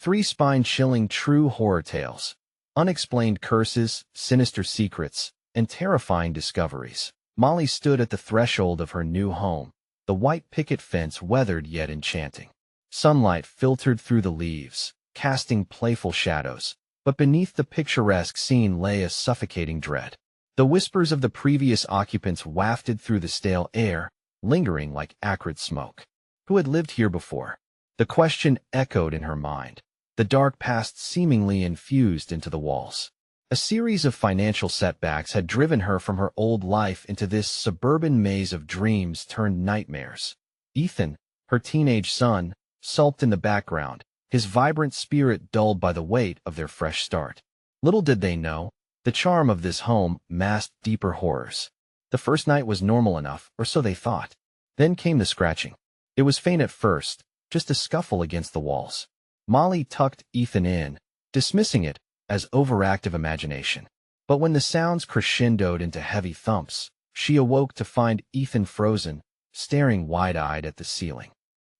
Three spine-chilling true horror tales. Unexplained curses, sinister secrets, and terrifying discoveries. Molly stood at the threshold of her new home, the white picket fence weathered yet enchanting. Sunlight filtered through the leaves, casting playful shadows, but beneath the picturesque scene lay a suffocating dread. The whispers of the previous occupants wafted through the stale air, lingering like acrid smoke. Who had lived here before? The question echoed in her mind, the dark past seemingly infused into the walls. A series of financial setbacks had driven her from her old life into this suburban maze of dreams turned nightmares. Ethan, her teenage son, sulked in the background, his vibrant spirit dulled by the weight of their fresh start. Little did they know, the charm of this home masked deeper horrors. The first night was normal enough, or so they thought. Then came the scratching. It was faint at first, just a scuffle against the walls. Molly tucked Ethan in, dismissing it as overactive imagination. But when the sounds crescendoed into heavy thumps, she awoke to find Ethan frozen, staring wide-eyed at the ceiling.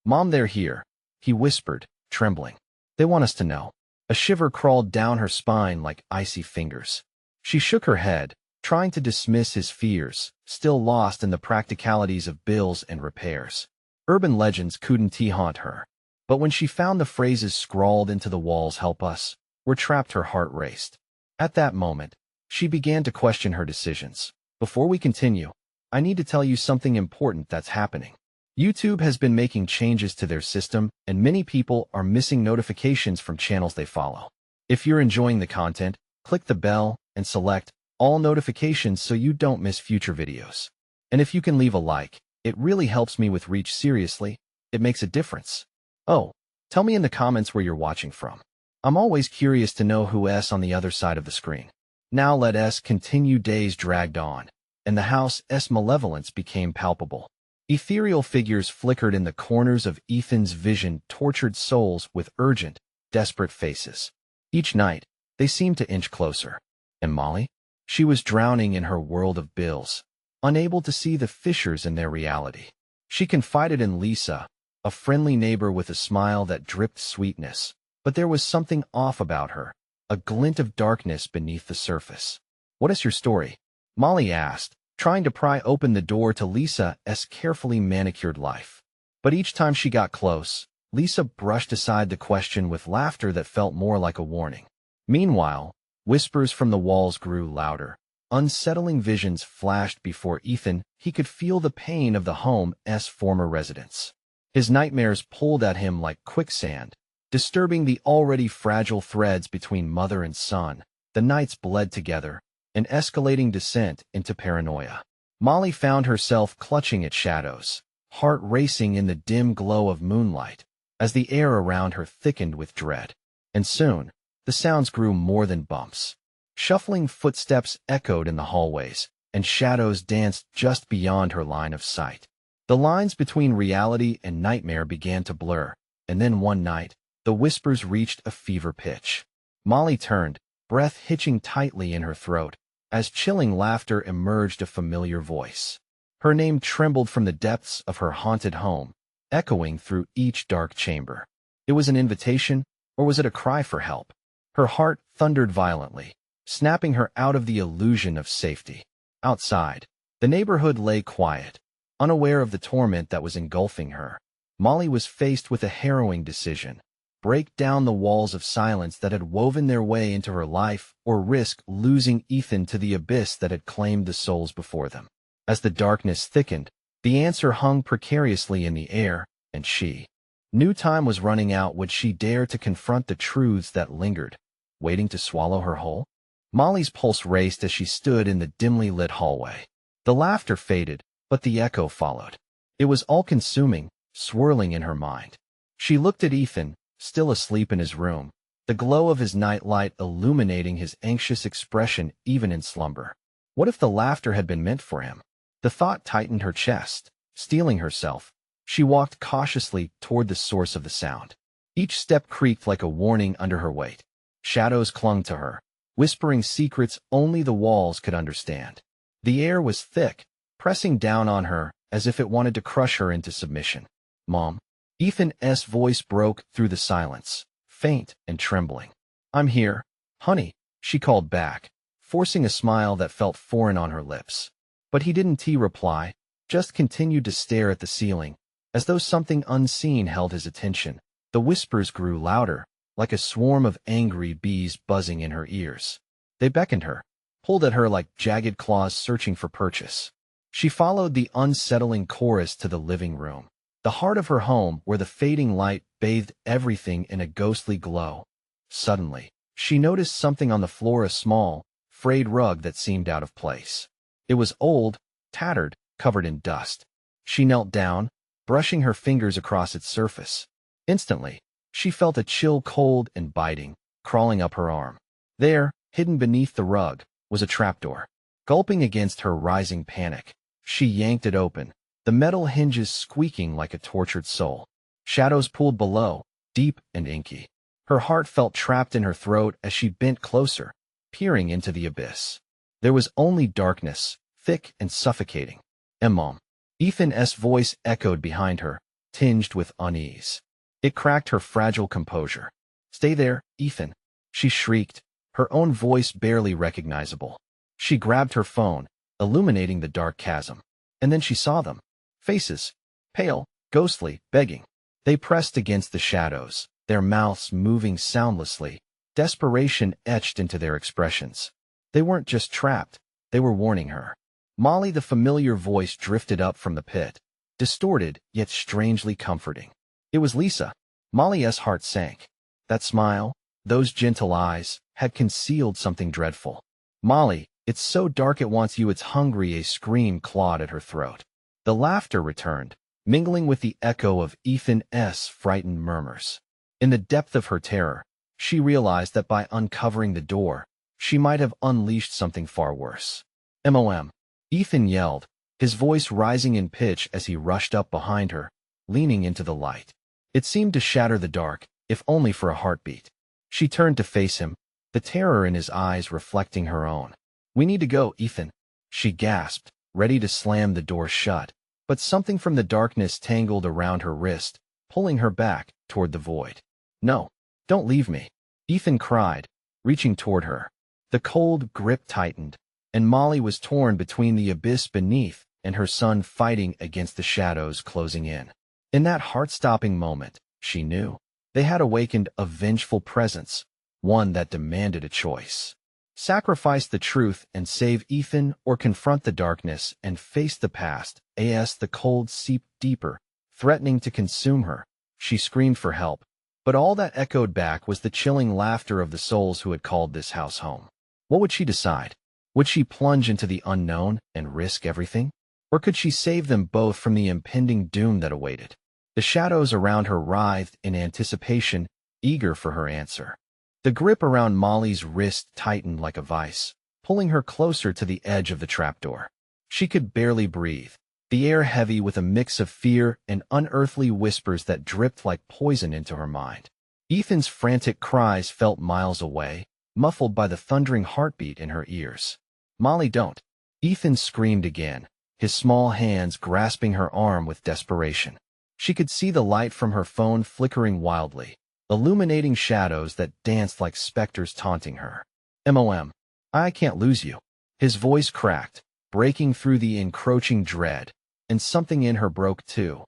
"Mom, they're here," he whispered, trembling. "They want us to know." A shiver crawled down her spine like icy fingers. She shook her head, trying to dismiss his fears, still lost in the practicalities of bills and repairs. Urban legends couldn't haunt her. But when she found the phrases scrawled into the walls, "Help us, we're trapped," her heart raced. At that moment, she began to question her decisions. "Before we continue, I need to tell you something important that's happening. YouTube has been making changes to their system, and many people are missing notifications from channels they follow. If you're enjoying the content, click the bell and select all notifications so you don't miss future videos. And if you can leave a like, it really helps me with reach. Seriously, it makes a difference. Oh, tell me in the comments where you're watching from. I'm always curious to know who's on the other side of the screen." Now let us continue. Days dragged on, and the house's malevolence became palpable. Ethereal figures flickered in the corners of Ethan's vision, tortured souls with urgent, desperate faces. Each night, they seemed to inch closer. And Molly? She was drowning in her world of bills, unable to see the fissures in their reality. She confided in Lisa, a friendly neighbor with a smile that dripped sweetness, but there was something off about her, a glint of darkness beneath the surface. "What is your story?" Molly asked, trying to pry open the door to Lisa's carefully manicured life. But each time she got close, Lisa brushed aside the question with laughter that felt more like a warning. Meanwhile, whispers from the walls grew louder. Unsettling visions flashed before Ethan. He could feel the pain of the home's former residents. His nightmares pulled at him like quicksand, disturbing the already fragile threads between mother and son. The nights bled together, an escalating descent into paranoia. Molly found herself clutching at shadows, heart racing in the dim glow of moonlight, as the air around her thickened with dread. And soon, the sounds grew more than bumps. Shuffling footsteps echoed in the hallways, and shadows danced just beyond her line of sight. The lines between reality and nightmare began to blur, and then one night, the whispers reached a fever pitch. Molly turned, breath hitching tightly in her throat, as chilling laughter emerged, a familiar voice. Her name trembled from the depths of her haunted home, echoing through each dark chamber. It was an invitation, or was it a cry for help? Her heart thundered violently, snapping her out of the illusion of safety. Outside, the neighborhood lay quiet, unaware of the torment that was engulfing her. Molly was faced with a harrowing decision: break down the walls of silence that had woven their way into her life, or risk losing Ethan to the abyss that had claimed the souls before them. As the darkness thickened, the answer hung precariously in the air, and she knew time was running out. Would she dare to confront the truths that lingered, waiting to swallow her whole? Molly's pulse raced as she stood in the dimly lit hallway. The laughter faded, but the echo followed. It was all-consuming, swirling in her mind. She looked at Ethan, still asleep in his room, the glow of his nightlight illuminating his anxious expression even in slumber. What if the laughter had been meant for him? The thought tightened her chest. Steeling herself, she walked cautiously toward the source of the sound. Each step creaked like a warning under her weight. Shadows clung to her, whispering secrets only the walls could understand. The air was thick, pressing down on her as if it wanted to crush her into submission. "Mom." Ethan's voice broke through the silence, faint and trembling. "I'm here, honey," she called back, forcing a smile that felt foreign on her lips. But he didn't reply, just continued to stare at the ceiling, as though something unseen held his attention. The whispers grew louder, like a swarm of angry bees buzzing in her ears. They beckoned her, pulled at her like jagged claws searching for purchase. She followed the unsettling chorus to the living room, the heart of her home where the fading light bathed everything in a ghostly glow. Suddenly, she noticed something on the floor, a small, frayed rug that seemed out of place. It was old, tattered, covered in dust. She knelt down, brushing her fingers across its surface. Instantly, she felt a chill, cold and biting, crawling up her arm. There, hidden beneath the rug, was a trapdoor. Gulping against her rising panic, she yanked it open, the metal hinges squeaking like a tortured soul. Shadows pooled below, deep and inky. Her heart felt trapped in her throat as she bent closer, peering into the abyss. There was only darkness, thick and suffocating. "Mom." Ethan's voice echoed behind her, tinged with unease. It cracked her fragile composure. "Stay there, Ethan," she shrieked, her own voice barely recognizable. She grabbed her phone, illuminating the dark chasm. And then she saw them. Faces, pale, ghostly, begging. They pressed against the shadows, their mouths moving soundlessly, desperation etched into their expressions. They weren't just trapped, they were warning her. Molly, the familiar voice drifted up from the pit, distorted yet strangely comforting. It was Lisa. Molly's heart sank. That smile, those gentle eyes, had concealed something dreadful. "Molly, it's so dark it wants you, it's hungry," a scream clawed at her throat. The laughter returned, mingling with the echo of Ethan's frightened murmurs. In the depth of her terror, she realized that by uncovering the door, she might have unleashed something far worse. "Mom!" Ethan yelled, his voice rising in pitch as he rushed up behind her, leaning into the light. It seemed to shatter the dark, if only for a heartbeat. She turned to face him, the terror in his eyes reflecting her own. "We need to go, Ethan," she gasped, ready to slam the door shut, but something from the darkness tangled around her wrist, pulling her back toward the void. "No, don't leave me," Ethan cried, reaching toward her. The cold grip tightened, and Molly was torn between the abyss beneath and her son fighting against the shadows closing in. In that heart-stopping moment, she knew they had awakened a vengeful presence, one that demanded a choice. Sacrifice the truth and save Ethan, or confront the darkness and face the past. As the cold seeped deeper, threatening to consume her, she screamed for help, but all that echoed back was the chilling laughter of the souls who had called this house home. What would she decide? Would she plunge into the unknown and risk everything? Or could she save them both from the impending doom that awaited? The shadows around her writhed in anticipation, eager for her answer. The grip around Molly's wrist tightened like a vice, pulling her closer to the edge of the trapdoor. She could barely breathe, the air heavy with a mix of fear and unearthly whispers that dripped like poison into her mind. Ethan's frantic cries felt miles away, muffled by the thundering heartbeat in her ears. "Molly, don't!" Ethan screamed again, his small hands grasping her arm with desperation. She could see the light from her phone flickering wildly, illuminating shadows that danced like specters taunting her. "Mom, I can't lose you." His voice cracked, breaking through the encroaching dread, and something in her broke too.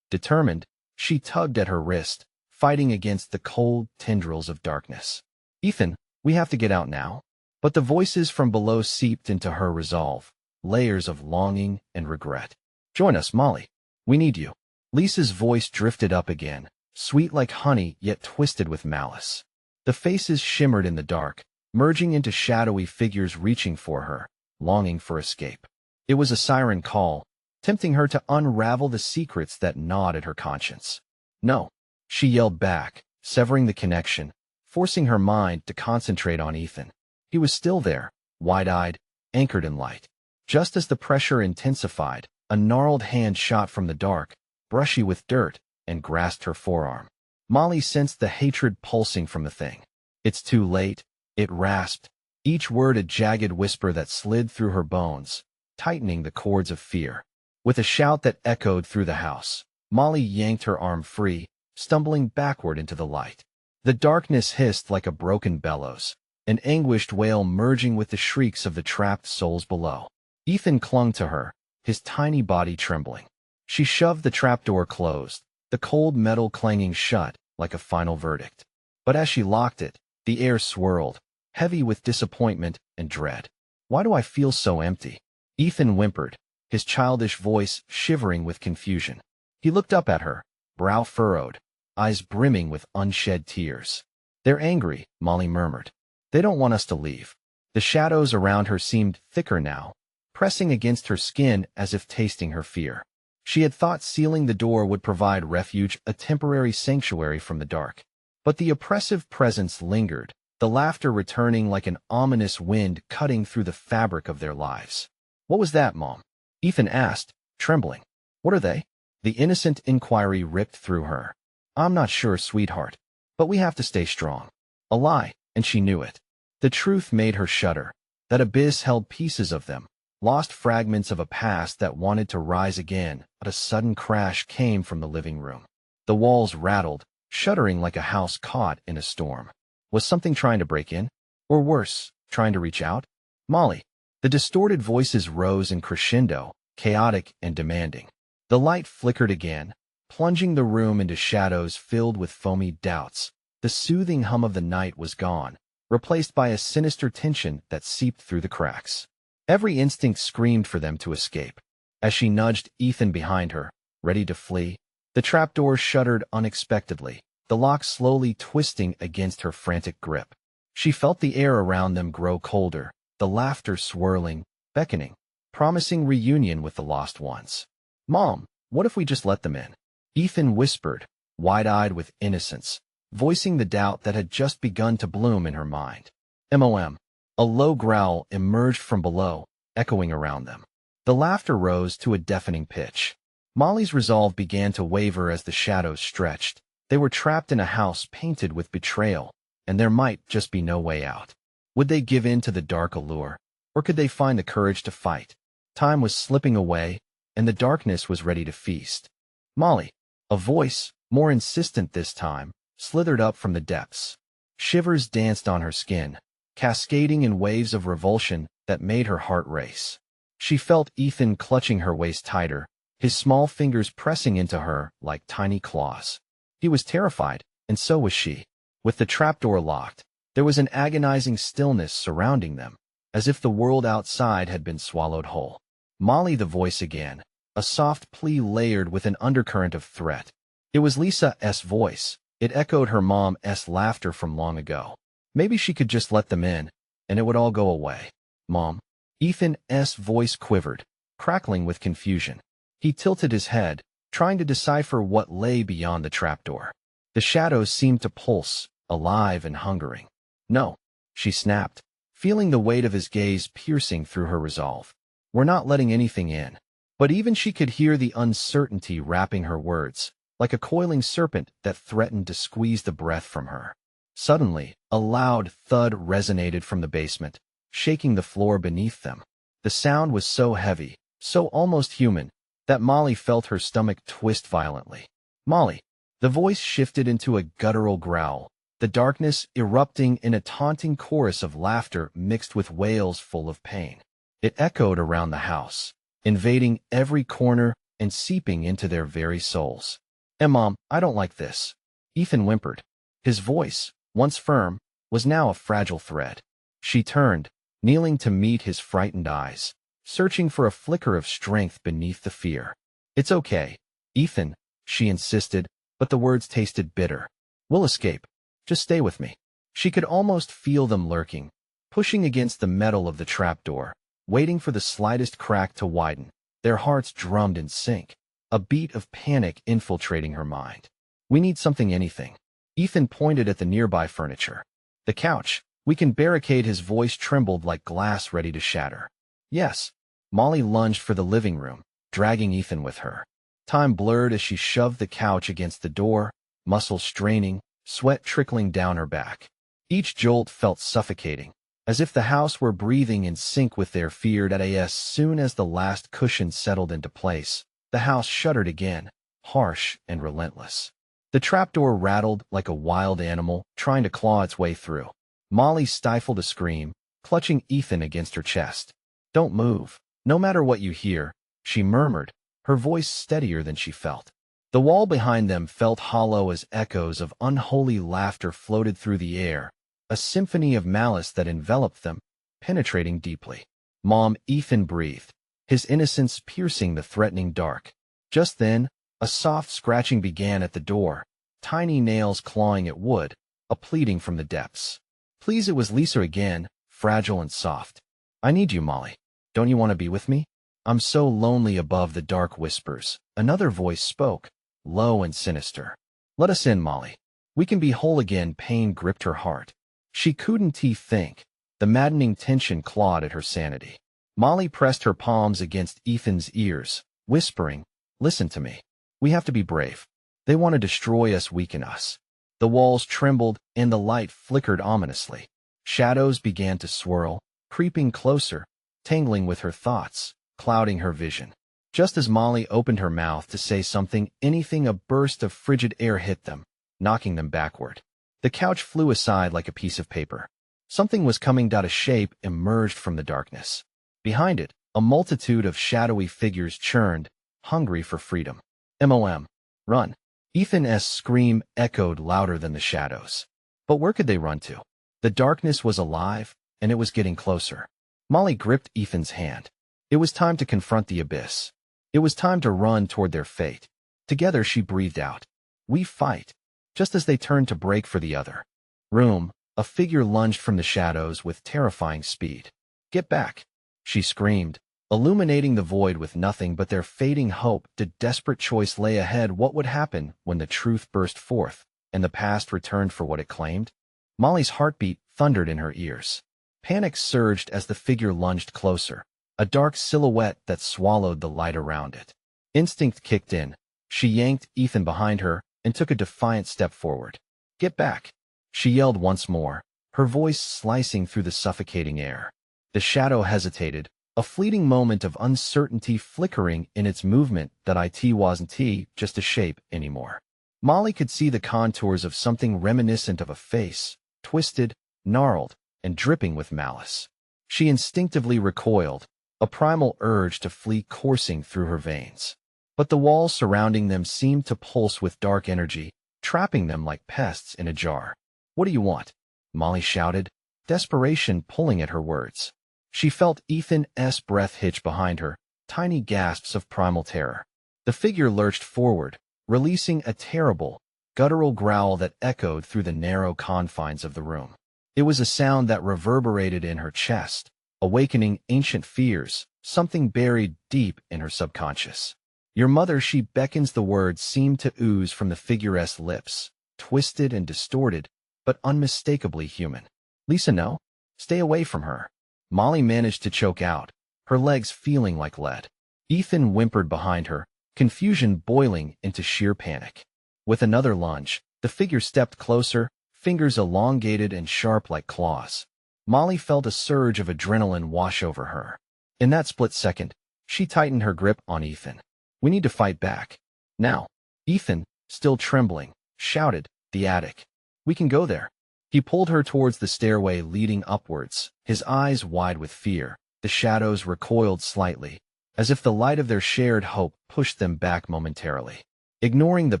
Determined, she tugged at her wrist, fighting against the cold tendrils of darkness. "Ethan, we have to get out now." But the voices from below seeped into her resolve, layers of longing and regret. "Join us, Molly. We need you." Lisa's voice drifted up again, sweet like honey yet twisted with malice. The faces shimmered in the dark, merging into shadowy figures reaching for her, longing for escape. It was a siren call, tempting her to unravel the secrets that gnawed at her conscience. "No," she yelled back, severing the connection, forcing her mind to concentrate on Ethan. He was still there, wide-eyed, anchored in light. Just as the pressure intensified, a gnarled hand shot from the dark, brushy with dirt, and grasped her forearm. Molly sensed the hatred pulsing from the thing. "It's too late," it rasped, each word a jagged whisper that slid through her bones, tightening the cords of fear. With a shout that echoed through the house, Molly yanked her arm free, stumbling backward into the light. The darkness hissed like a broken bellows, an anguished wail merging with the shrieks of the trapped souls below. Ethan clung to her, his tiny body trembling. She shoved the trapdoor closed, the cold metal clanging shut like a final verdict. But as she locked it, the air swirled, heavy with disappointment and dread. "Why do I feel so empty?" Ethan whimpered, his childish voice shivering with confusion. He looked up at her, brow furrowed, eyes brimming with unshed tears. "They're angry," Molly murmured. "They don't want us to leave." The shadows around her seemed thicker now, pressing against her skin as if tasting her fear. She had thought sealing the door would provide refuge, a temporary sanctuary from the dark. But the oppressive presence lingered, the laughter returning like an ominous wind cutting through the fabric of their lives. "What was that, Mom?" Ethan asked, trembling. "What are they?" The innocent inquiry ripped through her. "I'm not sure, sweetheart. But we have to stay strong." A lie, and she knew it. The truth made her shudder. That abyss held pieces of them, lost fragments of a past that wanted to rise again. But a sudden crash came from the living room. The walls rattled, shuddering like a house caught in a storm. Was something trying to break in? Or worse, trying to reach out? "Molly." The distorted voices rose in crescendo, chaotic and demanding. The light flickered again, plunging the room into shadows filled with foamy doubts. The soothing hum of the night was gone, replaced by a sinister tension that seeped through the cracks. Every instinct screamed for them to escape. As she nudged Ethan behind her, ready to flee, the trapdoor shuddered unexpectedly, the lock slowly twisting against her frantic grip. She felt the air around them grow colder, the laughter swirling, beckoning, promising reunion with the lost ones. "Mom, what if we just let them in?" Ethan whispered, wide-eyed with innocence, voicing the doubt that had just begun to bloom in her mind. "Mom." A low growl emerged from below, echoing around them. The laughter rose to a deafening pitch. Molly's resolve began to waver as the shadows stretched. They were trapped in a house painted with betrayal, and there might just be no way out. Would they give in to the dark allure, or could they find the courage to fight? Time was slipping away, and the darkness was ready to feast. "Molly." A voice, more insistent this time, slithered up from the depths. Shivers danced on her skin, cascading in waves of revulsion that made her heart race. She felt Ethan clutching her waist tighter, his small fingers pressing into her like tiny claws. He was terrified, and so was she. With the trapdoor locked, there was an agonizing stillness surrounding them, as if the world outside had been swallowed whole. "Molly," the voice again, a soft plea layered with an undercurrent of threat. It was Lisa's voice. It echoed her mom's laughter from long ago. Maybe she could just let them in, and it would all go away. "Mom." Ethan's voice quivered, crackling with confusion. He tilted his head, trying to decipher what lay beyond the trapdoor. The shadows seemed to pulse, alive and hungering. "No," she snapped, feeling the weight of his gaze piercing through her resolve. "We're not letting anything in." But even she could hear the uncertainty wrapping her words, like a coiling serpent that threatened to squeeze the breath from her. Suddenly, a loud thud resonated from the basement, shaking the floor beneath them. The sound was so heavy, so almost human, that Molly felt her stomach twist violently. "Molly." The voice shifted into a guttural growl, the darkness erupting in a taunting chorus of laughter mixed with wails full of pain. It echoed around the house, invading every corner and seeping into their very souls. Mom, I don't like this." Ethan whimpered. His voice, once firm, was now a fragile thread. She turned, kneeling to meet his frightened eyes, searching for a flicker of strength beneath the fear. "It's okay, Ethan," she insisted, but the words tasted bitter. "We'll escape. Just stay with me." She could almost feel them lurking, pushing against the metal of the trapdoor, waiting for the slightest crack to widen. Their hearts drummed in sync, a beat of panic infiltrating her mind. "We need something, anything." Ethan pointed at the nearby furniture. "The couch. We can barricade." His voice trembled like glass ready to shatter. "Yes." Molly lunged for the living room, dragging Ethan with her. Time blurred as she shoved the couch against the door, muscles straining, sweat trickling down her back. Each jolt felt suffocating, as if the house were breathing in sync with their fear. As soon as the last cushion settled into place, the house shuddered again, harsh and relentless. The trapdoor rattled like a wild animal trying to claw its way through. Molly stifled a scream, clutching Ethan against her chest. "Don't move. No matter what you hear," she murmured, her voice steadier than she felt. The wall behind them felt hollow as echoes of unholy laughter floated through the air, a symphony of malice that enveloped them, penetrating deeply. "Mom," Ethan breathed, his innocence piercing the threatening dark. Just then, a soft scratching began at the door, tiny nails clawing at wood, a pleading from the depths. "Please," it was Lisa again, fragile and soft. "I need you, Molly. Don't you want to be with me? I'm so lonely." Above the dark whispers, another voice spoke, low and sinister. "Let us in, Molly. We can be whole again." Pain gripped her heart. She couldn't think. The maddening tension clawed at her sanity. Molly pressed her palms against Ethan's ears, whispering, "Listen to me. We have to be brave. They want to destroy us, weaken us." The walls trembled, and the light flickered ominously. Shadows began to swirl, creeping closer, tangling with her thoughts, clouding her vision. Just as Molly opened her mouth to say something, anything, a burst of frigid air hit them, knocking them backward. The couch flew aside like a piece of paper. Something was coming. A shape emerged from the darkness. Behind it, a multitude of shadowy figures churned, hungry for freedom. "Mom, run!" Ethan's scream echoed louder than the shadows. But where could they run to? The darkness was alive, and it was getting closer. Molly gripped Ethan's hand. It was time to confront the abyss. It was time to run toward their fate. Together she breathed out, "We fight." Just as they turned to break for the other room, a figure lunged from the shadows with terrifying speed. "Get back!" she screamed, illuminating the void with nothing but their fading hope. The desperate choice lay ahead. What would happen when the truth burst forth, and the past returned for what it claimed? Molly's heartbeat thundered in her ears. Panic surged as the figure lunged closer, a dark silhouette that swallowed the light around it. Instinct kicked in. She yanked Ethan behind her and took a defiant step forward. "Get back!" she yelled once more, her voice slicing through the suffocating air. The shadow hesitated, a fleeting moment of uncertainty flickering in its movement. That it wasn't just a shape anymore. Molly could see the contours of something reminiscent of a face, twisted, gnarled, and dripping with malice. She instinctively recoiled, a primal urge to flee coursing through her veins. But the walls surrounding them seemed to pulse with dark energy, trapping them like pests in a jar. "What do you want?" Molly shouted, desperation pulling at her words. She felt Ethan's breath hitch behind her, tiny gasps of primal terror. The figure lurched forward, releasing a terrible, guttural growl that echoed through the narrow confines of the room. It was a sound that reverberated in her chest, awakening ancient fears, something buried deep in her subconscious. "Your mother," she beckons. The words seemed to ooze from the figure's lips, twisted and distorted, but unmistakably human. "Lisa, no. Stay away from her." Molly managed to choke out, her legs feeling like lead. Ethan whimpered behind her, confusion boiling into sheer panic. With another lunge, the figure stepped closer, fingers elongated and sharp like claws. Molly felt a surge of adrenaline wash over her. In that split second, she tightened her grip on Ethan. "We need to fight back. Now." Ethan, still trembling, shouted, "The attic. We can go there." He pulled her towards the stairway leading upwards, his eyes wide with fear. The shadows recoiled slightly, as if the light of their shared hope pushed them back momentarily. Ignoring the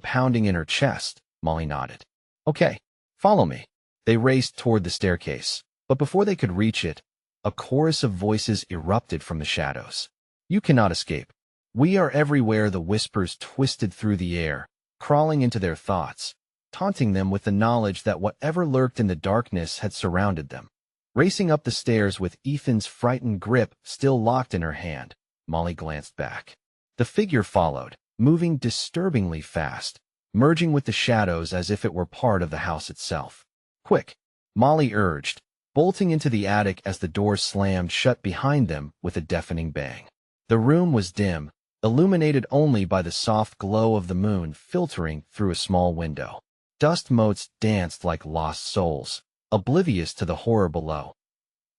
pounding in her chest, Molly nodded. "Okay, follow me." They raced toward the staircase, but before they could reach it, a chorus of voices erupted from the shadows. "You cannot escape. We are everywhere." The whispers twisted through the air, crawling into their thoughts, taunting them with the knowledge that whatever lurked in the darkness had surrounded them. Racing up the stairs with Ethan's frightened grip still locked in her hand, Molly glanced back. The figure followed, moving disturbingly fast, merging with the shadows as if it were part of the house itself. "Quick," Molly urged, bolting into the attic as the door slammed shut behind them with a deafening bang. The room was dim, illuminated only by the soft glow of the moon filtering through a small window. Dust motes danced like lost souls, oblivious to the horror below.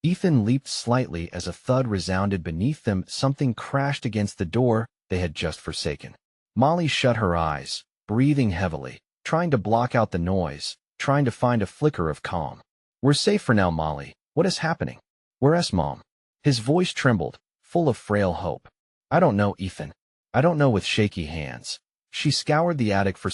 Ethan leaped slightly as a thud resounded beneath them. Something crashed against the door they had just forsaken. Molly shut her eyes, breathing heavily, trying to block out the noise, trying to find a flicker of calm. "We're safe for now, Molly. What is happening? Where's Mom?" His voice trembled, full of frail hope. "I don't know, Ethan. I don't know." With shaky hands, she scoured the attic for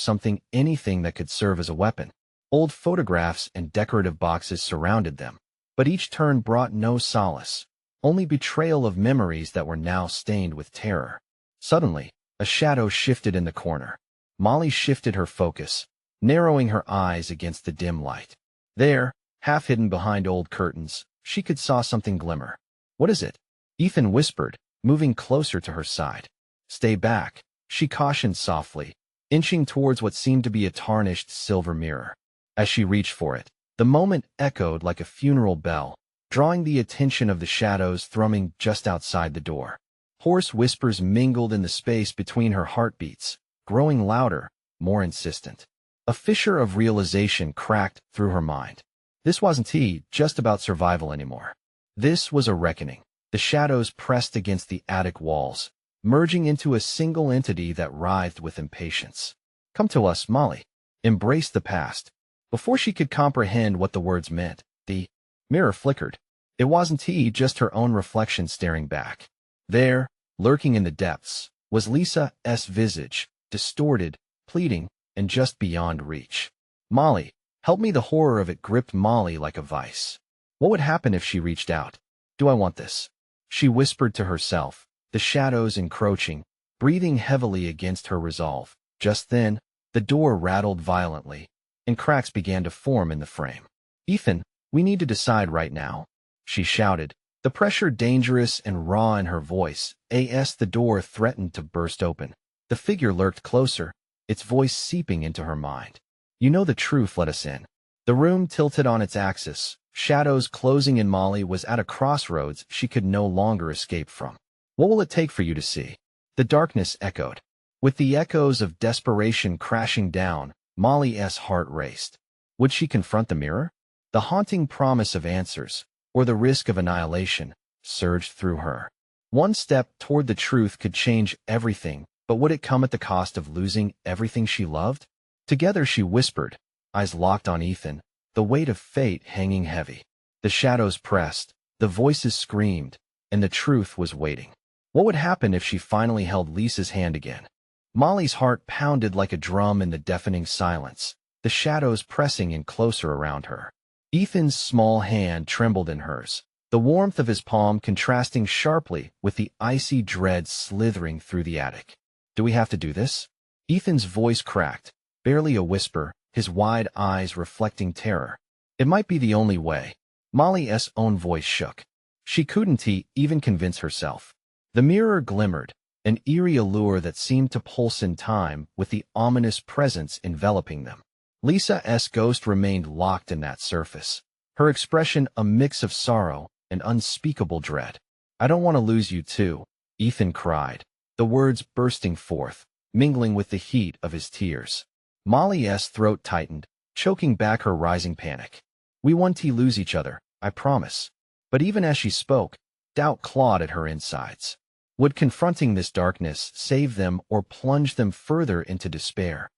anything that could serve as a weapon. Old photographs and decorative boxes surrounded them, but each turn brought no solace, only betrayal of memories that were now stained with terror. Suddenly, a shadow shifted in the corner. Molly shifted her focus, narrowing her eyes against the dim light. There, half hidden behind old curtains, she could saw something glimmer. "What is it?" Ethan whispered, moving closer to her side. "Stay back," she cautioned softly, inching towards what seemed to be a tarnished silver mirror. As she reached for it, the moment echoed like a funeral bell, drawing the attention of the shadows thrumming just outside the door. Hoarse whispers mingled in the space between her heartbeats, growing louder, more insistent. A fissure of realization cracked through her mind. This wasn't just about survival anymore. This was a reckoning. The shadows pressed against the attic walls, merging into a single entity that writhed with impatience. "Come to us, Molly. Embrace the past." Before she could comprehend what the words meant, the mirror flickered. It wasn't just her own reflection staring back. There, lurking in the depths, was Lisa's visage, distorted, pleading, and just beyond reach. "Molly, help me." The horror of it gripped Molly like a vice. What would happen if she reached out? "Do I want this?" she whispered to herself, the shadows encroaching, breathing heavily against her resolve. Just then, the door rattled violently, and cracks began to form in the frame. "Ethan, we need to decide right now," she shouted, the pressure dangerous and raw in her voice. As the door threatened to burst open, the figure lurked closer, its voice seeping into her mind. "You know the truth, let us in." The room tilted on its axis, shadows closing in. Molly was at a crossroads she could no longer escape from. "What will it take for you to see?" The darkness echoed. With the echoes of desperation crashing down, Molly's heart raced. Would she confront the mirror? The haunting promise of answers, or the risk of annihilation, surged through her. One step toward the truth could change everything, but would it come at the cost of losing everything she loved? Together she whispered, eyes locked on Ethan, the weight of fate hanging heavy. The shadows pressed, the voices screamed, and the truth was waiting. What would happen if she finally held Lisa's hand again? Molly's heart pounded like a drum in the deafening silence, the shadows pressing in closer around her. Ethan's small hand trembled in hers, the warmth of his palm contrasting sharply with the icy dread slithering through the attic. "Do we have to do this?" Ethan's voice cracked, barely a whisper, his wide eyes reflecting terror. "It might be the only way." Molly's own voice shook. She couldn't even convince herself. The mirror glimmered, an eerie allure that seemed to pulse in time with the ominous presence enveloping them. Lisa's ghost remained locked in that surface, her expression a mix of sorrow and unspeakable dread. "I don't want to lose you too," Ethan cried, the words bursting forth, mingling with the heat of his tears. Molly's throat tightened, choking back her rising panic. "We won't lose each other, I promise." But even as she spoke, doubt clawed at her insides. Would confronting this darkness save them or plunge them further into despair?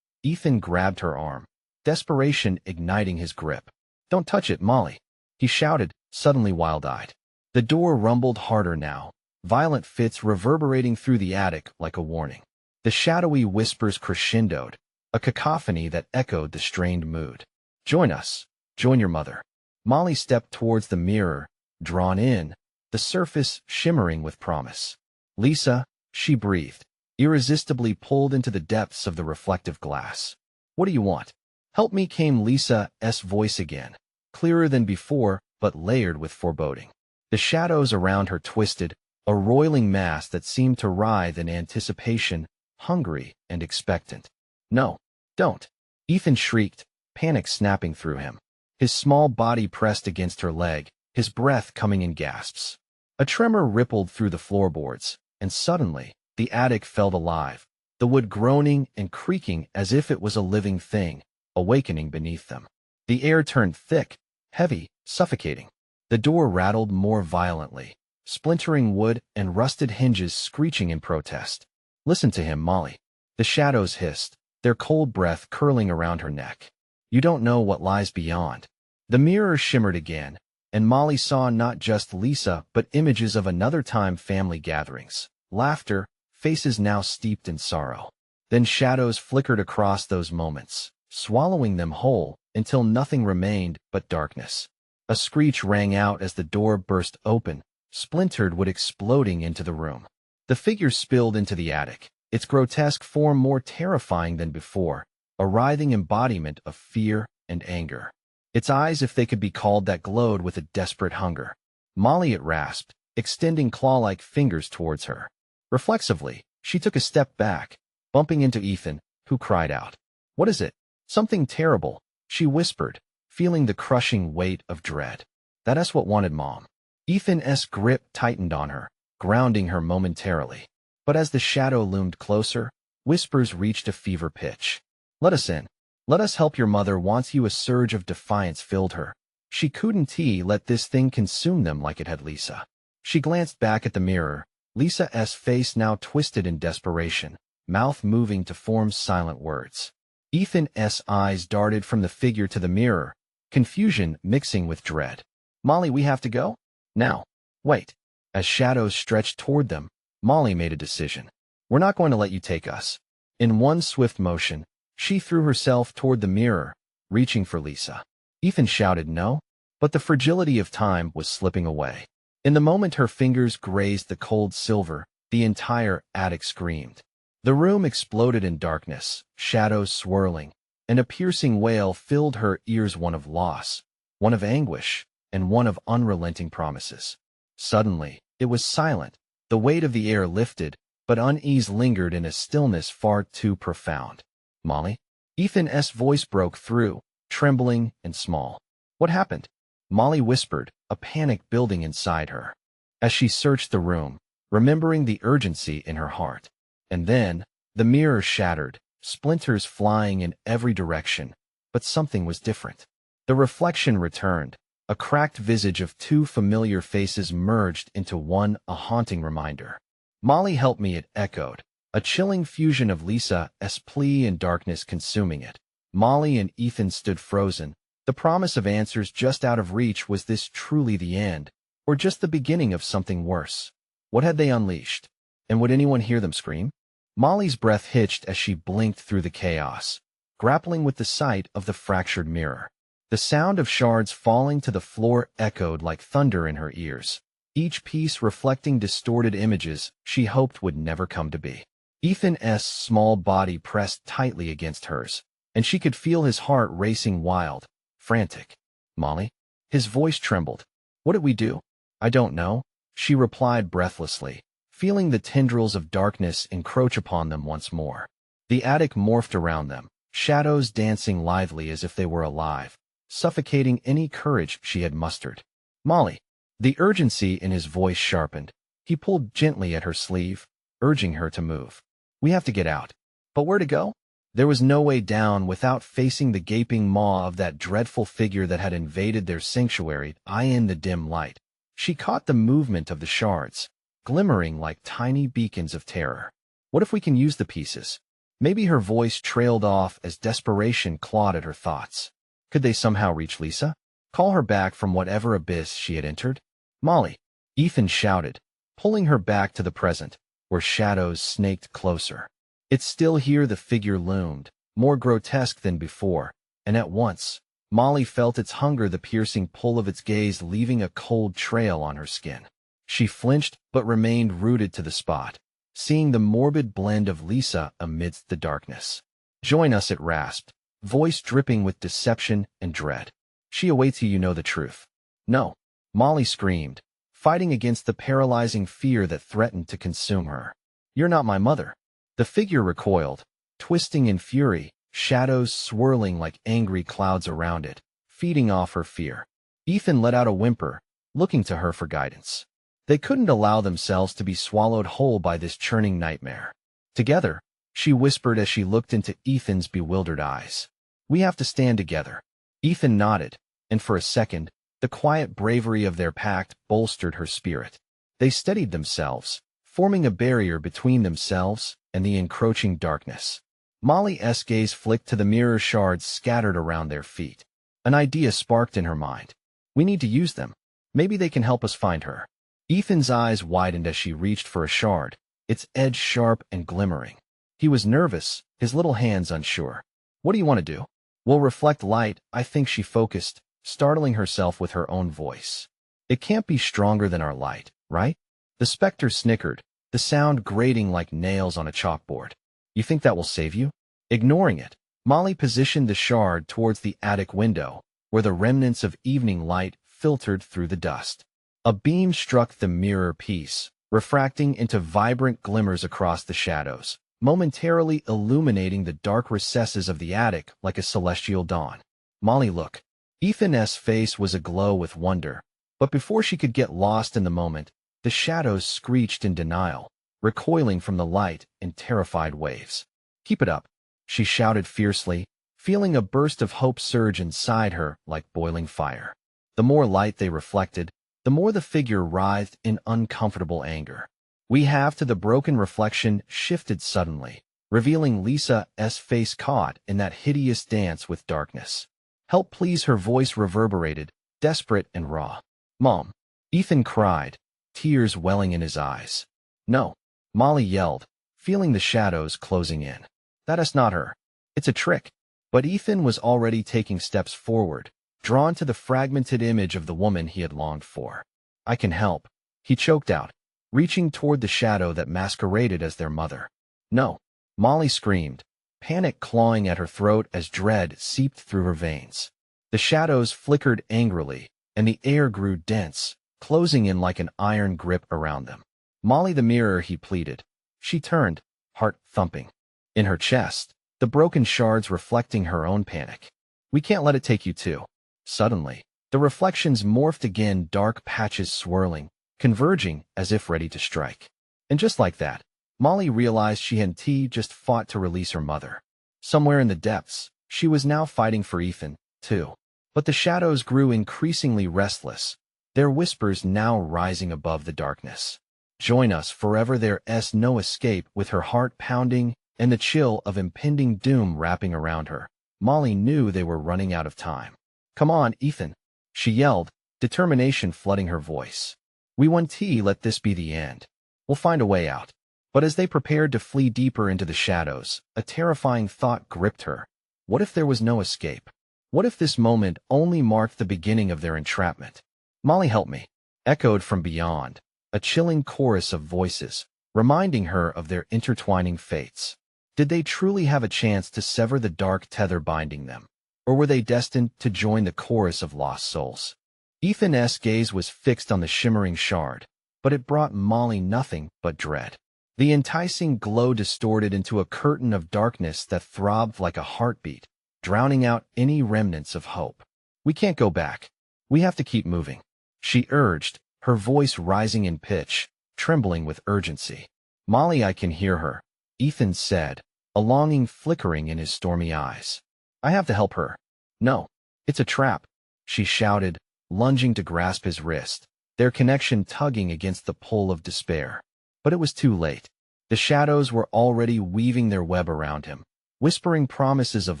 Ethan grabbed her arm, desperation igniting his grip. "Don't touch it, Molly," he shouted, suddenly wild-eyed. The door rumbled harder now, violent fits reverberating through the attic like a warning. The shadowy whispers crescendoed, a cacophony that echoed the strained mood. "Join us. Join your mother." Molly stepped towards the mirror, drawn in, the surface shimmering with promise. "Lisa," she breathed, irresistibly pulled into the depths of the reflective glass. "What do you want?" "Help me," came Lisa's voice again, clearer than before, but layered with foreboding. The shadows around her twisted, a roiling mass that seemed to writhe in anticipation, hungry and expectant. "No, don't!" Ethan shrieked, panic snapping through him. His small body pressed against her leg, his breath coming in gasps. A tremor rippled through the floorboards, and suddenly, the attic felt alive, the wood groaning and creaking as if it was a living thing, awakening beneath them. The air turned thick, heavy, suffocating. The door rattled more violently, splintering wood and rusted hinges screeching in protest. "Listen to him, Molly." The shadows hissed, their cold breath curling around her neck. You don't know what lies beyond. The mirror shimmered again, and Molly saw not just Lisa but images of another time family gatherings, laughter, faces now steeped in sorrow. Then shadows flickered across those moments, swallowing them whole until nothing remained but darkness. A screech rang out as the door burst open, splintered wood exploding into the room. The figure spilled into the attic, its grotesque form more terrifying than before, a writhing embodiment of fear and anger. Its eyes, if they could be called that, glowed with a desperate hunger. Molly, it rasped, extending claw-like fingers towards her. Reflexively, she took a step back, bumping into Ethan, who cried out. "What is it?" "Something terrible," she whispered, feeling the crushing weight of dread. "That's what wanted Mom." Ethan's grip tightened on her, grounding her momentarily. But as the shadow loomed closer, whispers reached a fever pitch. "Let us in. Let us help your mother wants you." A surge of defiance filled her. She couldn't let this thing consume them like it had Lisa. She glanced back at the mirror, Lisa's face now twisted in desperation, mouth moving to form silent words. Ethan's eyes darted from the figure to the mirror, confusion mixing with dread. "Molly, we have to go? Now. Wait." As shadows stretched toward them, Molly made a decision. "We're not going to let you take us." In one swift motion, she threw herself toward the mirror, reaching for Lisa. Ethan shouted no, but the fragility of time was slipping away. In the moment her fingers grazed the cold silver, the entire attic screamed. The room exploded in darkness, shadows swirling, and a piercing wail filled her ears, one of loss, one of anguish, and one of unrelenting promises. Suddenly, it was silent. The weight of the air lifted, but unease lingered in a stillness far too profound. "Molly?" Ethan's voice broke through, trembling and small. "What happened?" Molly whispered, a panic building inside her. As she searched the room, remembering the urgency in her heart. And then, the mirror shattered, splinters flying in every direction, but something was different. The reflection returned, a cracked visage of two familiar faces merged into one, a haunting reminder. "Molly, help me," it echoed, a chilling fusion of Lisa's plea and darkness consuming it. Molly and Ethan stood frozen, the promise of answers just out of reach. Was this truly the end, or just the beginning of something worse? What had they unleashed? And would anyone hear them scream? Molly's breath hitched as she blinked through the chaos, grappling with the sight of the fractured mirror. The sound of shards falling to the floor echoed like thunder in her ears, each piece reflecting distorted images she hoped would never come to be. Ethan's small body pressed tightly against hers, and she could feel his heart racing wild, frantic. "Molly?" His voice trembled. "What did we do?" "I don't know," she replied breathlessly, feeling the tendrils of darkness encroach upon them once more. The attic morphed around them, shadows dancing lithely as if they were alive, suffocating any courage she had mustered. "Molly!" The urgency in his voice sharpened. He pulled gently at her sleeve, urging her to move. "We have to get out." But where to go? There was no way down without facing the gaping maw of that dreadful figure that had invaded their sanctuary. In the dim light, she caught the movement of the shards, glimmering like tiny beacons of terror. "What if we can use the pieces?" Maybe her voice trailed off as desperation clawed at her thoughts. Could they somehow reach Lisa? Call her back from whatever abyss she had entered? "Molly!" Ethan shouted, pulling her back to the present, where shadows snaked closer. It's still here. The figure loomed, more grotesque than before, and at once, Molly felt its hunger, the piercing pull of its gaze leaving a cold trail on her skin. She flinched but remained rooted to the spot, seeing the morbid blend of Lisa amidst the darkness. "Join us," it rasped, voice dripping with deception and dread. "She awaits you know the truth." "No," Molly screamed, fighting against the paralyzing fear that threatened to consume her. "You're not my mother." The figure recoiled, twisting in fury, shadows swirling like angry clouds around it, feeding off her fear. Ethan let out a whimper, looking to her for guidance. They couldn't allow themselves to be swallowed whole by this churning nightmare. Together, she whispered as she looked into Ethan's bewildered eyes. "We have to stand together." Ethan nodded, and for a second, the quiet bravery of their pact bolstered her spirit. They steadied themselves, forming a barrier between themselves and the encroaching darkness. Molly's gaze flicked to the mirror shards scattered around their feet. An idea sparked in her mind. We need to use them. Maybe they can help us find her. Ethan's eyes widened as she reached for a shard, its edge sharp and glimmering. He was nervous, his little hands unsure. What do you want to do? We'll reflect light, I think, she focused, startling herself with her own voice. It can't be stronger than our light, right? The specter snickered, the sound grating like nails on a chalkboard. You think that will save you? Ignoring it, Molly positioned the shard towards the attic window, where the remnants of evening light filtered through the dust. A beam struck the mirror piece, refracting into vibrant glimmers across the shadows, momentarily illuminating the dark recesses of the attic like a celestial dawn. Molly, look. Ethan's face was aglow with wonder, but before she could get lost in the moment, the shadows screeched in denial, recoiling from the light in terrified waves. Keep it up, she shouted fiercely, feeling a burst of hope surge inside her like boiling fire. The more light they reflected, the more the figure writhed in uncomfortable anger. The broken reflection shifted suddenly, revealing Lisa's face caught in that hideous dance with darkness. Help please, her voice reverberated, desperate and raw. Mom, Ethan cried, tears welling in his eyes. No, Molly yelled, feeling the shadows closing in. That is not her. It's a trick. But Ethan was already taking steps forward, drawn to the fragmented image of the woman he had longed for. I can help, he choked out, reaching toward the shadow that masqueraded as their mother. No, Molly screamed, panic clawing at her throat as dread seeped through her veins. The shadows flickered angrily, and the air grew dense, closing in like an iron grip around them. Molly, the mirror, he pleaded. She turned, heart thumping. In her chest, the broken shards reflecting her own panic. We can't let it take you too. Suddenly, the reflections morphed again, dark patches swirling, converging as if ready to strike. And just like that, Molly realized she had just fought to release her mother. Somewhere in the depths, she was now fighting for Ethan, too. But the shadows grew increasingly restless, their whispers now rising above the darkness. Join us forever, there's no escape. With her heart pounding and the chill of impending doom wrapping around her, Molly knew they were running out of time. Come on, Ethan, she yelled, determination flooding her voice. We won't let this be the end. We'll find a way out. But as they prepared to flee deeper into the shadows, a terrifying thought gripped her. What if there was no escape? What if this moment only marked the beginning of their entrapment? Molly, help me, echoed from beyond, a chilling chorus of voices, reminding her of their intertwining fates. Did they truly have a chance to sever the dark tether binding them? Or were they destined to join the chorus of lost souls? Ethan's gaze was fixed on the shimmering shard, but it brought Molly nothing but dread. The enticing glow distorted into a curtain of darkness that throbbed like a heartbeat, drowning out any remnants of hope. We can't go back. We have to keep moving, she urged, her voice rising in pitch, trembling with urgency. Molly, I can hear her, Ethan said, a longing flickering in his stormy eyes. I have to help her. No, it's a trap, she shouted, lunging to grasp his wrist, their connection tugging against the pull of despair. But it was too late. The shadows were already weaving their web around him, whispering promises of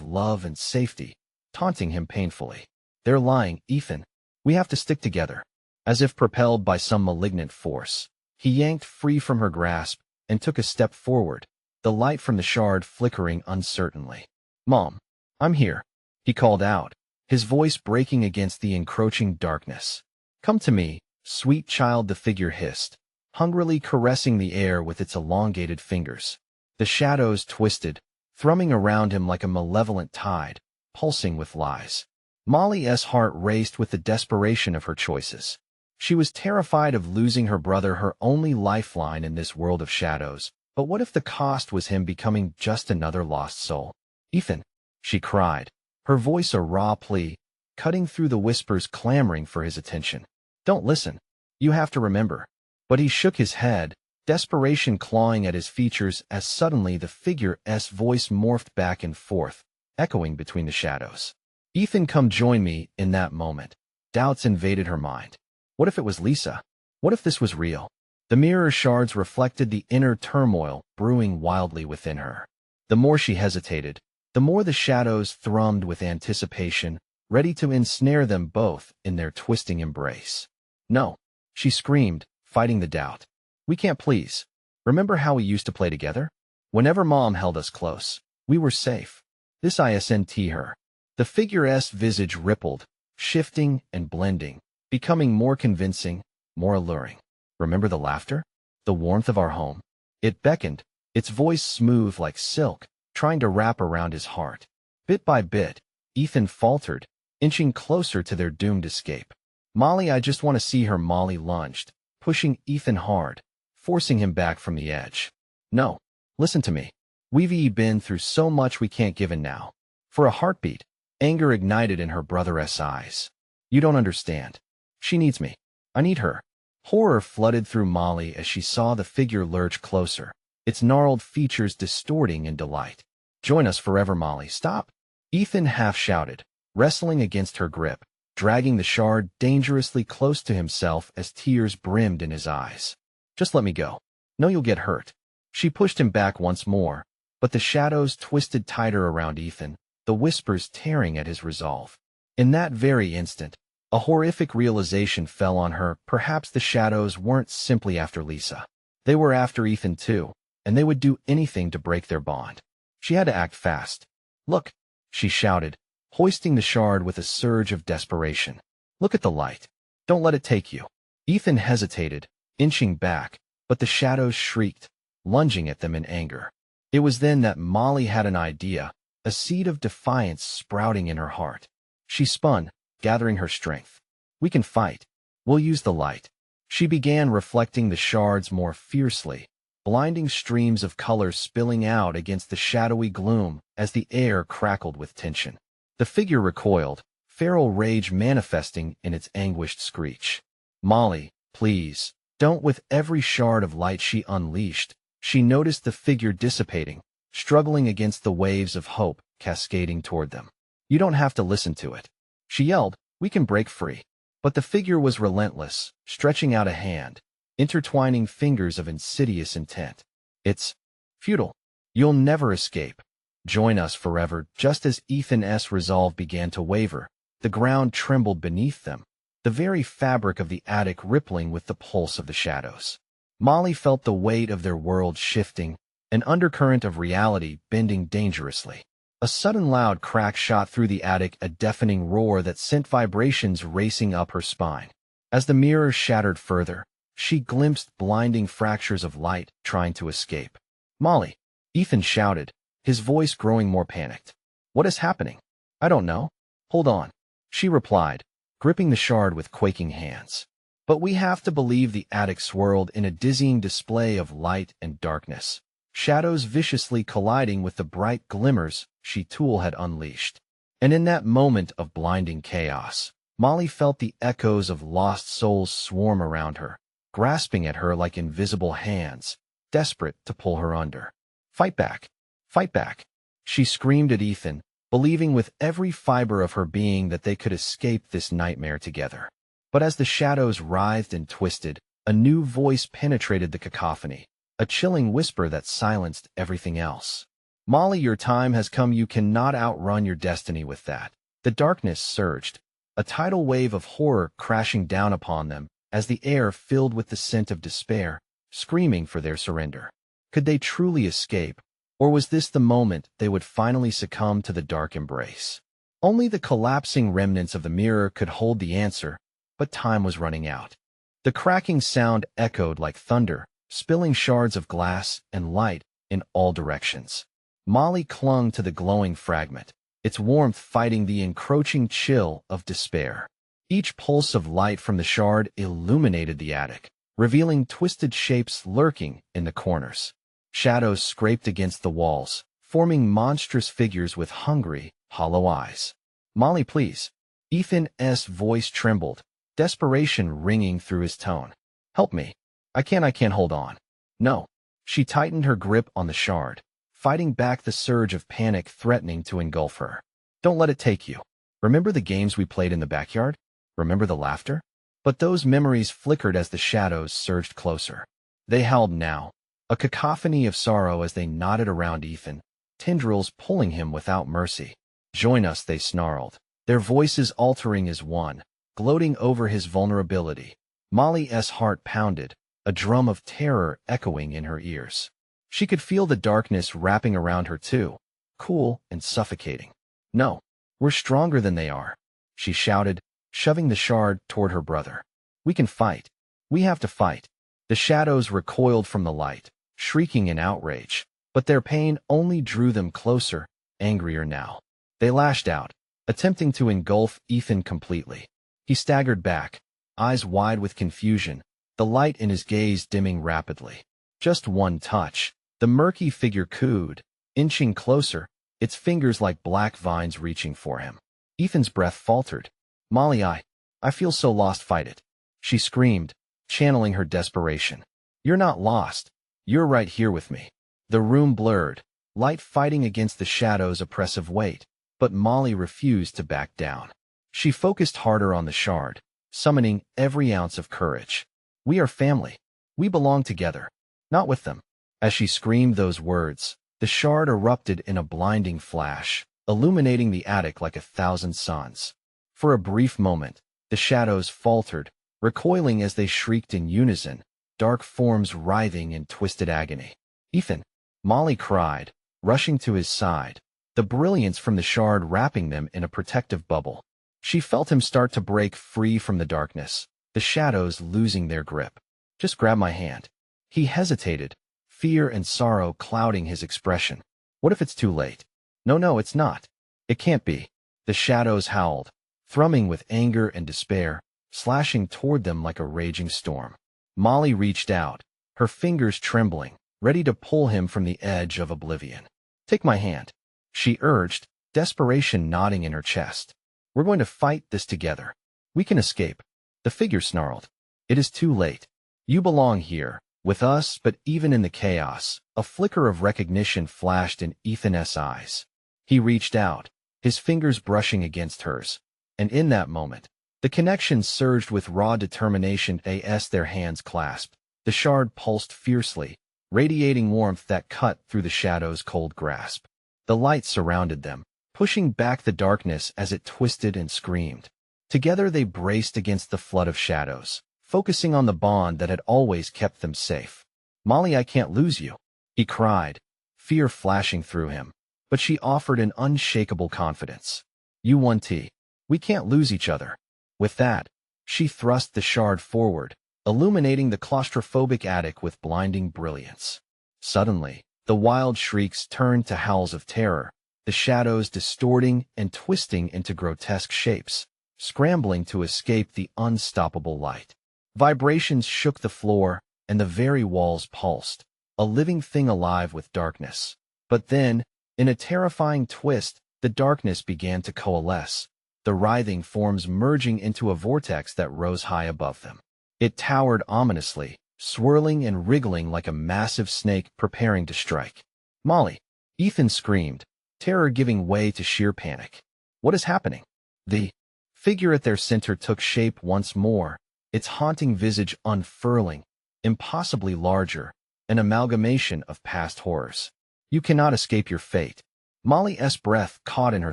love and safety, taunting him painfully. They're lying, Ethan. We have to stick together. As if propelled by some malignant force, he yanked free from her grasp and took a step forward, the light from the shard flickering uncertainly. Mom, I'm here, he called out, his voice breaking against the encroaching darkness. Come to me, sweet child, the figure hissed, hungrily caressing the air with its elongated fingers. The shadows twisted, thrumming around him like a malevolent tide, pulsing with lies. Molly's heart raced with the desperation of her choices. She was terrified of losing her brother, her only lifeline in this world of shadows. But what if the cost was him becoming just another lost soul? Ethan, she cried, her voice a raw plea, cutting through the whispers clamoring for his attention. Don't listen. You have to remember. But he shook his head, desperation clawing at his features as suddenly the figure's voice morphed back and forth, echoing between the shadows. Ethan, come join me. In that moment, doubts invaded her mind. What if it was Lisa? What if this was real? The mirror shards reflected the inner turmoil brewing wildly within her. The more she hesitated, the more the shadows thrummed with anticipation, ready to ensnare them both in their twisting embrace. "No," she screamed, fighting the doubt. "We can't, please. Remember how we used to play together? Whenever Mom held us close, we were safe." This isn't her. The figure's visage rippled, shifting and blending, becoming more convincing, more alluring. "Remember the laughter? The warmth of our home?" It beckoned, its voice smooth like silk, trying to wrap around his heart. Bit by bit, Ethan faltered, inching closer to their doomed escape. "Molly, I just want to see her." Molly lunged, pushing Ethan hard, forcing him back from the edge. "No, listen to me. We've been through so much we can't give in now." For a heartbeat, anger ignited in her brother's eyes. "You don't understand. She needs me. I need her." Horror flooded through Molly as she saw the figure lurch closer, its gnarled features distorting in delight. "Join us forever, Molly. Stop!" Ethan half shouted, wrestling against her grip, dragging the shard dangerously close to himself as tears brimmed in his eyes. "Just let me go. No, you'll get hurt." She pushed him back once more, but the shadows twisted tighter around Ethan, the whispers tearing at his resolve. In that very instant, a horrific realization fell on her. Perhaps the shadows weren't simply after Lisa. They were after Ethan too, and they would do anything to break their bond. She had to act fast. "Look," she shouted, hoisting the shard with a surge of desperation. "Look at the light. Don't let it take you." Ethan hesitated, inching back, but the shadows shrieked, lunging at them in anger. It was then that Molly had an idea, a seed of defiance sprouting in her heart. She spun, gathering her strength. "We can fight. We'll use the light." She began reflecting the shards more fiercely, blinding streams of color spilling out against the shadowy gloom as the air crackled with tension. The figure recoiled, feral rage manifesting in its anguished screech. "Molly, please, don't." With every shard of light she unleashed, she noticed the figure dissipating, struggling against the waves of hope cascading toward them. "You don't have to listen to it," she yelled. "We can break free." But the figure was relentless, stretching out a hand, intertwining fingers of insidious intent. "It's futile. You'll never escape. Join us forever." Just as Ethan's resolve began to waver, the ground trembled beneath them, the very fabric of the attic rippling with the pulse of the shadows. Molly felt the weight of their world shifting, an undercurrent of reality bending dangerously. A sudden loud crack shot through the attic, a deafening roar that sent vibrations racing up her spine. As the mirror shattered further, she glimpsed blinding fractures of light trying to escape. "Molly!" Ethan shouted, his voice growing more panicked. "What is happening?" "I don't know. Hold on," she replied, gripping the shard with quaking hands. But we have to believe the attic swirled in a dizzying display of light and darkness, shadows viciously colliding with the bright glimmers Tool had unleashed. And in that moment of blinding chaos, Molly felt the echoes of lost souls swarm around her, grasping at her like invisible hands, desperate to pull her under. "Fight back! Fight back!" she screamed at Ethan, believing with every fiber of her being that they could escape this nightmare together. But as the shadows writhed and twisted, a new voice penetrated the cacophony, a chilling whisper that silenced everything else. "Molly, your time has come. You cannot outrun your destiny with that." The darkness surged, a tidal wave of horror crashing down upon them as the air filled with the scent of despair, screaming for their surrender. Could they truly escape, or was this the moment they would finally succumb to the dark embrace? Only the collapsing remnants of the mirror could hold the answer, but time was running out. The cracking sound echoed like thunder, spilling shards of glass and light in all directions. Molly clung to the glowing fragment, its warmth fighting the encroaching chill of despair. Each pulse of light from the shard illuminated the attic, revealing twisted shapes lurking in the corners. Shadows scraped against the walls, forming monstrous figures with hungry, hollow eyes. "Molly, please." Ethan's voice trembled, desperation ringing through his tone. "Help me. I can't hold on." "No." She tightened her grip on the shard, fighting back the surge of panic threatening to engulf her. "Don't let it take you. Remember the games we played in the backyard? Remember the laughter?" But those memories flickered as the shadows surged closer. They howled now, a cacophony of sorrow as they knotted around Ethan, tendrils pulling him without mercy. "Join us," they snarled, their voices altering as one, gloating over his vulnerability. Molly's heart pounded, a drum of terror echoing in her ears. She could feel the darkness wrapping around her too, cool and suffocating. "No, we're stronger than they are," she shouted, shoving the shard toward her brother. "We can fight. We have to fight." The shadows recoiled from the light, shrieking in outrage, but their pain only drew them closer, angrier now. They lashed out, attempting to engulf Ethan completely. He staggered back, eyes wide with confusion, the light in his gaze dimming rapidly. Just one touch. The murky figure cooed, inching closer, its fingers like black vines reaching for him. Ethan's breath faltered. "Molly, I feel so lost, fight it," she screamed, channeling her desperation. "You're not lost. You're right here with me." The room blurred, light fighting against the shadow's oppressive weight, but Molly refused to back down. She focused harder on the shard, summoning every ounce of courage. "We are family. We belong together, not with them." As she screamed those words, the shard erupted in a blinding flash, illuminating the attic like 1,000 suns. For a brief moment, the shadows faltered, recoiling as they shrieked in unison, dark forms writhing in twisted agony. "Ethan!" Molly cried, rushing to his side, the brilliance from the shard wrapping them in a protective bubble. She felt him start to break free from the darkness, the shadows losing their grip. "Just grab my hand." He hesitated, fear and sorrow clouding his expression. "What if it's too late?" No, it's not. It can't be." The shadows howled, thrumming with anger and despair, slashing toward them like a raging storm. Molly reached out, her fingers trembling, ready to pull him from the edge of oblivion. "Take my hand," she urged, desperation knotting in her chest. "We're going to fight this together. We can escape." The figure snarled. "It is too late. You belong here, with us." But even in the chaos, a flicker of recognition flashed in Ethan's eyes. He reached out, his fingers brushing against hers, and in that moment, the connection surged with raw determination as their hands clasped. The shard pulsed fiercely, radiating warmth that cut through the shadow's cold grasp. The light surrounded them, pushing back the darkness as it twisted and screamed. Together they braced against the flood of shadows, focusing on the bond that had always kept them safe. "Molly, I can't lose you," he cried, fear flashing through him, but she offered an unshakable confidence. "You won, T. We can't lose each other." With that, she thrust the shard forward, illuminating the claustrophobic attic with blinding brilliance. Suddenly, the wild shrieks turned to howls of terror, the shadows distorting and twisting into grotesque shapes, scrambling to escape the unstoppable light. Vibrations shook the floor, and the very walls pulsed, a living thing alive with darkness. But then, in a terrifying twist, the darkness began to coalesce, the writhing forms merging into a vortex that rose high above them. It towered ominously, swirling and wriggling like a massive snake preparing to strike. "Molly!" Ethan screamed, terror giving way to sheer panic. "What is happening?" The figure at their center took shape once more, its haunting visage unfurling, impossibly larger, an amalgamation of past horrors. "You cannot escape your fate." Molly's breath caught in her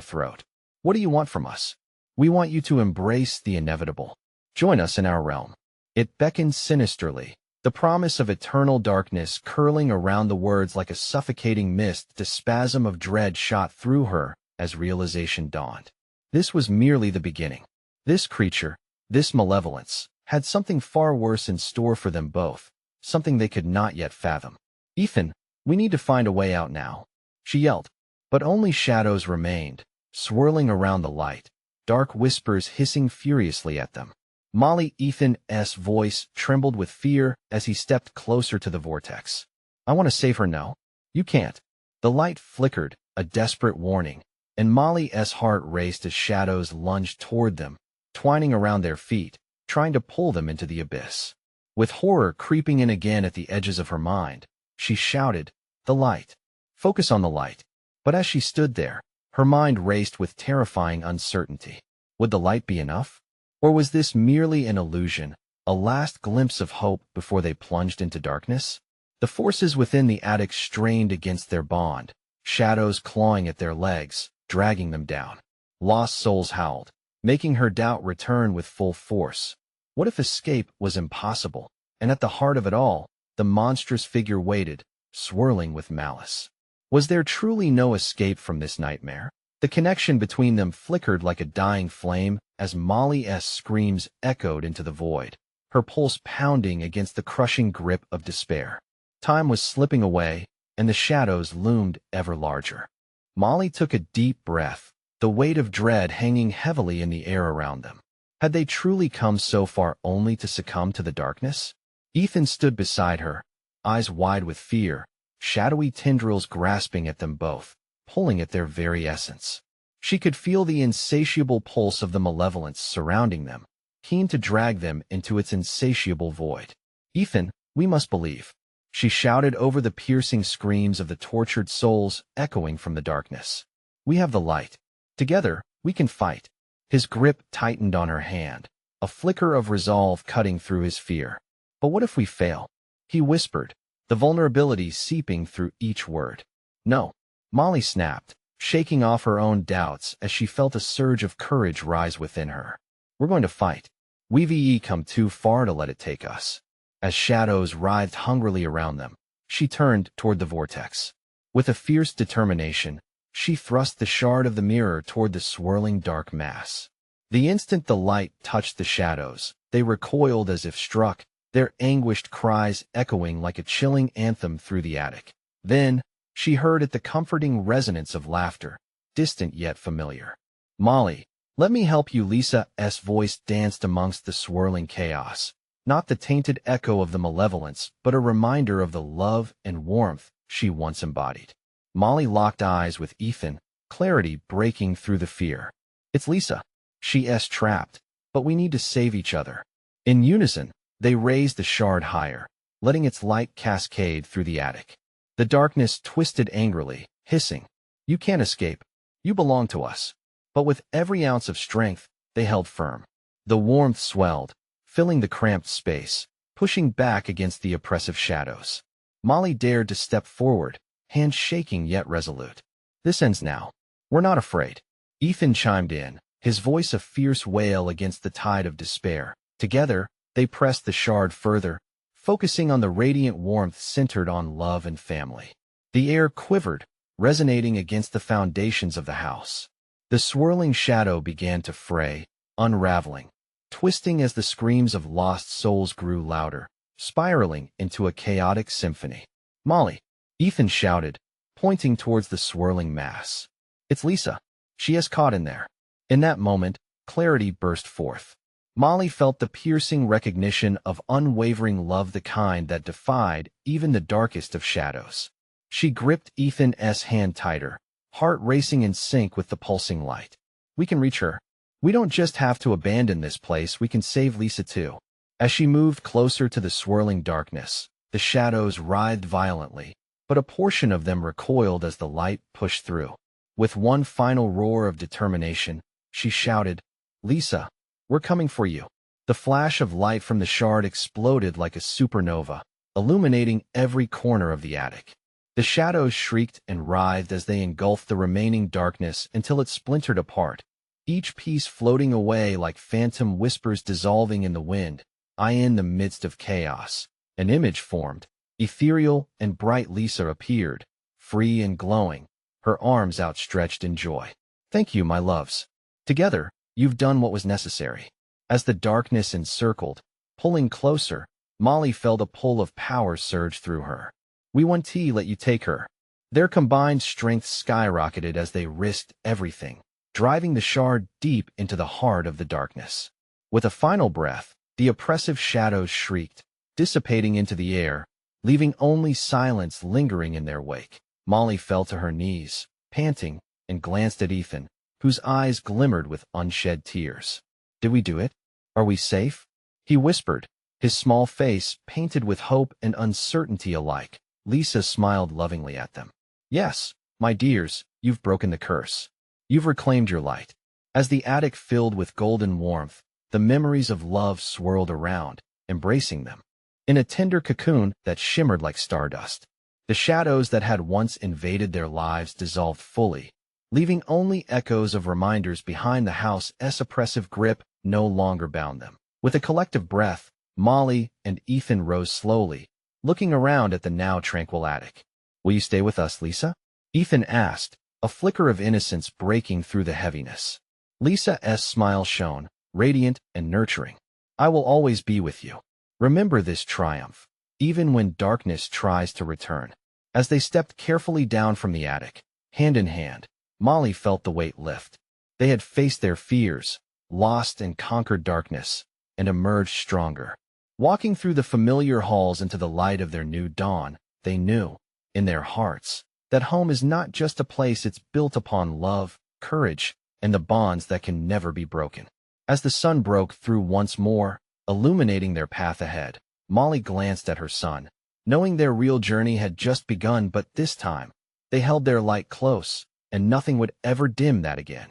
throat. "What do you want from us?" "We want you to embrace the inevitable. Join us in our realm." It beckoned sinisterly, the promise of eternal darkness curling around the words like a suffocating mist. The spasm of dread shot through her as realization dawned. This was merely the beginning. This creature, this malevolence, had something far worse in store for them both, something they could not yet fathom. "Ethan, we need to find a way out now," she yelled. But only shadows remained, swirling around the light, dark whispers hissing furiously at them. Ethan's voice trembled with fear as he stepped closer to the vortex. "I want to save her." "No, you can't." The light flickered, a desperate warning, and Molly's heart raced as shadows lunged toward them, twining around their feet, trying to pull them into the abyss. With horror creeping in again at the edges of her mind, she shouted, "The light! Focus on the light!" But as she stood there, her mind raced with terrifying uncertainty. Would the light be enough? Or was this merely an illusion, a last glimpse of hope before they plunged into darkness? The forces within the attic strained against their bond, shadows clawing at their legs, dragging them down. Lost souls howled, making her doubt return with full force. What if escape was impossible? And at the heart of it all, the monstrous figure waited, swirling with malice. Was there truly no escape from this nightmare? The connection between them flickered like a dying flame as Molly's screams echoed into the void, her pulse pounding against the crushing grip of despair. Time was slipping away, and the shadows loomed ever larger. Molly took a deep breath, the weight of dread hanging heavily in the air around them. Had they truly come so far only to succumb to the darkness? Ethan stood beside her, eyes wide with fear, shadowy tendrils grasping at them both, pulling at their very essence. She could feel the insatiable pulse of the malevolence surrounding them, keen to drag them into its insatiable void. "Ethan, we must believe," she shouted over the piercing screams of the tortured souls echoing from the darkness. "We have the light. Together, we can fight." His grip tightened on her hand, a flicker of resolve cutting through his fear. "But what if we fail?" he whispered, the vulnerability seeping through each word. "No," Molly snapped, shaking off her own doubts as she felt a surge of courage rise within her. "We're going to fight. We've come too far to let it take us." As shadows writhed hungrily around them, she turned toward the vortex. With a fierce determination, she thrust the shard of the mirror toward the swirling dark mass. The instant the light touched the shadows, they recoiled as if struck, their anguished cries echoing like a chilling anthem through the attic. Then, she heard it the comforting resonance of laughter, distant yet familiar. "Molly, let me help you." Lisa's voice danced amongst the swirling chaos, not the tainted echo of the malevolence, but a reminder of the love and warmth she once embodied. Molly locked eyes with Ethan, clarity breaking through the fear. "It's Lisa. She's trapped, but we need to save each other." In unison, they raised the shard higher, letting its light cascade through the attic. The darkness twisted angrily, hissing, "You can't escape. You belong to us." But with every ounce of strength, they held firm. The warmth swelled, filling the cramped space, pushing back against the oppressive shadows. Molly dared to step forward, hands shaking yet resolute. "This ends now. We're not afraid." Ethan chimed in, his voice a fierce wail against the tide of despair. Together, they pressed the shard further, focusing on the radiant warmth centered on love and family. The air quivered, resonating against the foundations of the house. The swirling shadow began to fray, unraveling, twisting as the screams of lost souls grew louder, spiraling into a chaotic symphony. "Molly," Ethan shouted, pointing towards the swirling mass. "It's Lisa. She is caught in there." In that moment, clarity burst forth. Molly felt the piercing recognition of unwavering love, the kind that defied even the darkest of shadows. She gripped Ethan's hand tighter, heart racing in sync with the pulsing light. "We can reach her. We don't just have to abandon this place, we can save Lisa too." As she moved closer to the swirling darkness, the shadows writhed violently, but a portion of them recoiled as the light pushed through. With one final roar of determination, she shouted, "Lisa, we're coming for you." The flash of light from the shard exploded like a supernova, illuminating every corner of the attic. The shadows shrieked and writhed as they engulfed the remaining darkness until it splintered apart, each piece floating away like phantom whispers dissolving in the wind. In the midst of chaos, an image formed, ethereal and bright. Lisa appeared, free and glowing, her arms outstretched in joy. "Thank you, my loves. Together, you've done what was necessary." As the darkness encircled, pulling closer, Molly felt a pull of power surge through her. "We won't let you take her." Their combined strength skyrocketed as they risked everything, driving the shard deep into the heart of the darkness. With a final breath, the oppressive shadows shrieked, dissipating into the air, leaving only silence lingering in their wake. Molly fell to her knees, panting, and glanced at Ethan, whose eyes glimmered with unshed tears. "Did we do it? Are we safe?" he whispered, his small face painted with hope and uncertainty alike. Lisa smiled lovingly at them. "Yes, my dears, you've broken the curse. You've reclaimed your light." As the attic filled with golden warmth, the memories of love swirled around, embracing them. In a tender cocoon that shimmered like stardust, The shadows that had once invaded their lives dissolved fully, leaving only echoes of reminders behind the house's oppressive grip no longer bound them. With a collective breath, Molly and Ethan rose slowly, looking around at the now tranquil attic. "Will you stay with us, Lisa?" Ethan asked, a flicker of innocence breaking through the heaviness. Lisa's smile shone, radiant and nurturing. "I will always be with you. Remember this triumph, even when darkness tries to return." As they stepped carefully down from the attic, hand in hand, Molly felt the weight lift. They had faced their fears, lost and conquered darkness, and emerged stronger. Walking through the familiar halls into the light of their new dawn, they knew, in their hearts, that home is not just a place, it's built upon love, courage, and the bonds that can never be broken. As the sun broke through once more, illuminating their path ahead, Molly glanced at her son, knowing their real journey had just begun, but this time, they held their light close, and nothing would ever dim that again.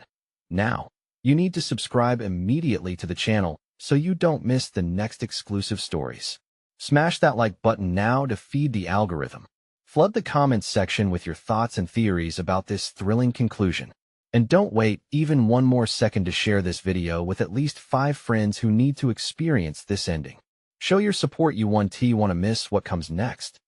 Now, you need to subscribe immediately to the channel so you don't miss the next exclusive stories. Smash that like button now to feed the algorithm. Flood the comments section with your thoughts and theories about this thrilling conclusion. And don't wait even one more second to share this video with at least 5 friends who need to experience this ending. Show your support, you want to miss what comes next.